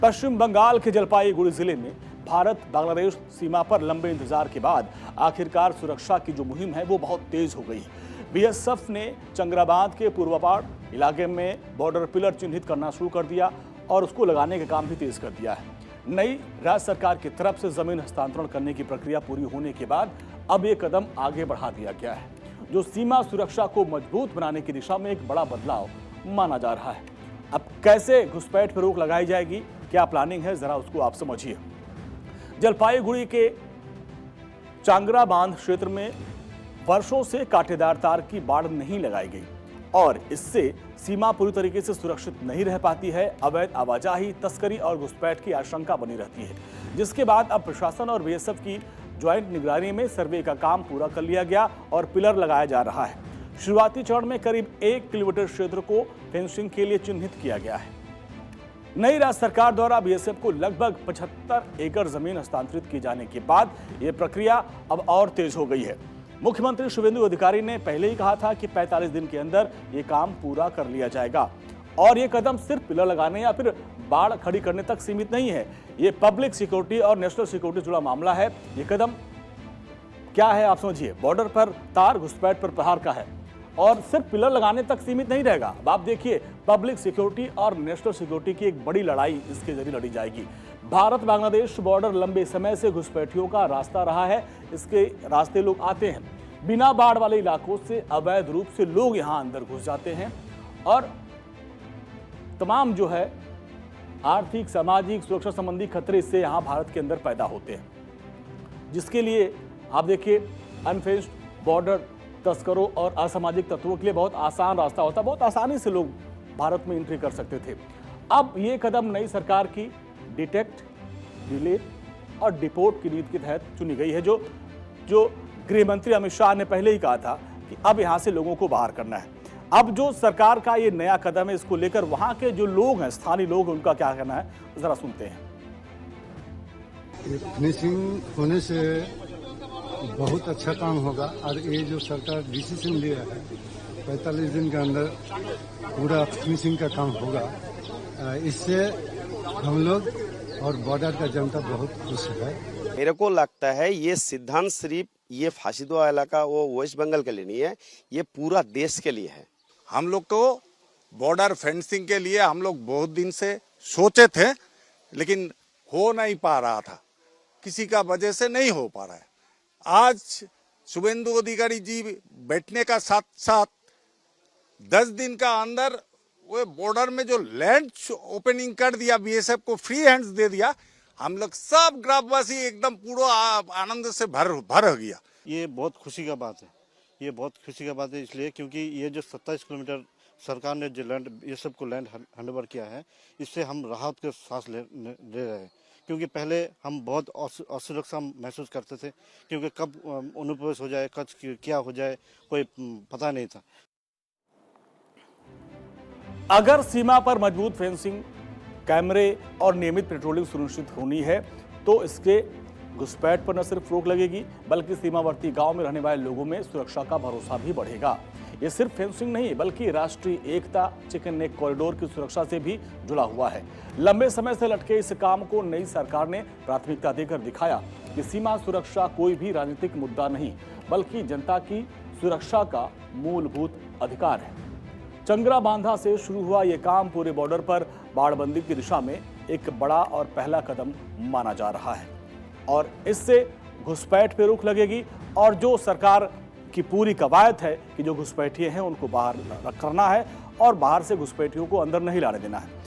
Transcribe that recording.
पश्चिम बंगाल के जलपाईगुड़ी जिले में भारत बांग्लादेश सीमा पर लंबे इंतजार के बाद आखिरकार सुरक्षा की जो मुहिम है वो बहुत तेज हो गई। बीएसएफ ने चंगराबाद के पूर्वापाड़ इलाके में बॉर्डर पिलर चिन्हित करना शुरू कर दिया और उसको लगाने का काम भी तेज कर दिया है। नई राज्य सरकार की तरफ से जमीन हस्तांतरण करने की प्रक्रिया पूरी होने के बाद अब ये कदम आगे बढ़ा दिया गया है, जो सीमा सुरक्षा को मजबूत बनाने की दिशा में एक बड़ा बदलाव माना जा रहा है। अब कैसे घुसपैठ पर रोक लगाई जाएगी, क्या प्लानिंग है, जरा उसको आप समझिए। जलपाईगुड़ी के चांगरा बांध क्षेत्र में वर्षों से कांटेदार तार की बाड़ नहीं लगाई गई और इससे सीमा पूरी तरीके से सुरक्षित नहीं रह पाती है। अवैध आवाजाही, तस्करी और घुसपैठ की आशंका बनी रहती है, जिसके बाद अब प्रशासन और बीएसएफ की ज्वाइंट निगरानी में सर्वे का काम पूरा कर लिया गया और पिलर लगाया जा रहा है। शुरुआती चरण में करीब 1 किलोमीटर क्षेत्र को फेंसिंग के लिए चिन्हित किया गया है। नई राज्य सरकार द्वारा बीएसएफ को लगभग 75 एकड़ जमीन हस्तांतरित किए जाने के बाद यह प्रक्रिया अब और तेज हो गई है। मुख्यमंत्री शुभेंदु अधिकारी ने पहले ही कहा था कि 45 दिन के अंदर यह काम पूरा कर लिया जाएगा और यह कदम सिर्फ पिलर लगाने या फिर बाड़ खड़ी करने तक सीमित नहीं है। यह पब्लिक सिक्योरिटी और नेशनल सिक्योरिटी से जुड़ा मामला है। यह कदम क्या है आप समझिए। बॉर्डर पर तार, घुसपैठ पर प्रहार का है और सिर्फ पिलर लगाने तक सीमित नहीं रहेगा। अब आप देखिए, पब्लिक सिक्योरिटी और नेशनल सिक्योरिटी की एक बड़ी लड़ाई इसके जरिए लड़ी जाएगी। भारत बांग्लादेश बॉर्डर लंबे समय से घुसपैठियों का रास्ता रहा है। इसके रास्ते लोग आते हैं, बिना बाढ़ वाले इलाकों से अवैध रूप से लोग यहां अंदर घुस जाते हैं और तमाम जो है आर्थिक, सामाजिक, सुरक्षा संबंधी खतरे इससे यहां भारत के अंदर पैदा होते हैं, जिसके लिए आप देखिए अनफेंस्ड बॉर्डर तस्करों और असामाजिक तत्वों के लिए बहुत आसान रास्ता होता, बहुत आसानी से लोग भारत में एंट्री कर सकते थे। अब ये कदम नई सरकार की डिटेक्ट, डिलीट और डिपोर्ट की नीति के तहत चुनी गई है, जो गृह मंत्री अमित शाह ने पहले ही कहा था कि अब यहां से लोगों को बाहर करना है। अब जो सरकार का ये नया कदम है, इसको लेकर वहां के जो लोग हैं, स्थानीय लोग, उनका क्या कहना है, जरा सुनते हैं। फिनिशिंग होने से बहुत अच्छा काम होगा और ये जो सरकार डिसीजन लिया है 45 दिन के अंदर पूरा फिनिशिंग का काम होगा, इससे हम लोग और बॉर्डर का जनता बहुत खुश है। मेरे को लगता है ये सिद्धांत सिर्फ ये फासिदो इलाका वो वेस्ट बंगाल के लिए नहीं है, ये पूरा देश के लिए है। हम लोग को बॉर्डर फेंसिंग के लिए हम लोग बहुत दिन से सोचे थे, लेकिन हो नहीं पा रहा था, किसी का वजह से नहीं हो पा रहा है। आज शुभेंदु अधिकारी जी बैठने का साथ साथ 10 दिन का अंदर वो बॉर्डर में जो लैंड ओपनिंग कर दिया, बीएसएफ को फ्री हैंड्स दे दिया, हम लोग सब ग्रामवासी एकदम पूरा आनंद से भर गया। ये बहुत खुशी का बात है, ये बहुत खुशी का बात है इसलिए क्योंकि ये जो 27 किलोमीटर सरकार ने जो लैंड बीएसएफ को लैंड हैंडओवर किया है, इससे हम राहत के सांस ले रहे हैं। क्योंकि पहले हम बहुत असुरक्षा महसूस करते थे, क्योंकि कब अनुप्रवेश हो जाए, कब क्या हो जाए, कोई पता नहीं था। अगर सीमा पर मजबूत फेंसिंग, कैमरे और नियमित पेट्रोलिंग सुनिश्चित होनी है तो इसके घुसपैठ पर न सिर्फ रोक लगेगी, बल्कि सीमावर्ती गांव में रहने वाले लोगों में सुरक्षा का भरोसा भी बढ़ेगा। ये सिर्फ फेंसिंग नहीं, बल्कि राष्ट्रीय एकता, चिकन नेक कॉरिडोर की सुरक्षा से भी जुड़ा हुआ है। लंबे समय से लटके इस काम को नई सरकार ने प्राथमिकता देकर दिखाया कि सीमा सुरक्षा कोई भी राजनीतिक मुद्दा नहीं, बल्कि जनता की सुरक्षा का मूलभूत अधिकार है। चंगरा बांधा से शुरू हुआ यह काम पूरे बॉर्डर पर बाड़बंदी की दिशा में एक बड़ा और पहला कदम माना जा रहा है और इससे घुसपैठ पे रोक लगेगी और जो सरकार की पूरी कवायद है कि जो घुसपैठिए हैं उनको बाहर करना है और बाहर से घुसपैठियों को अंदर नहीं लाने देना है।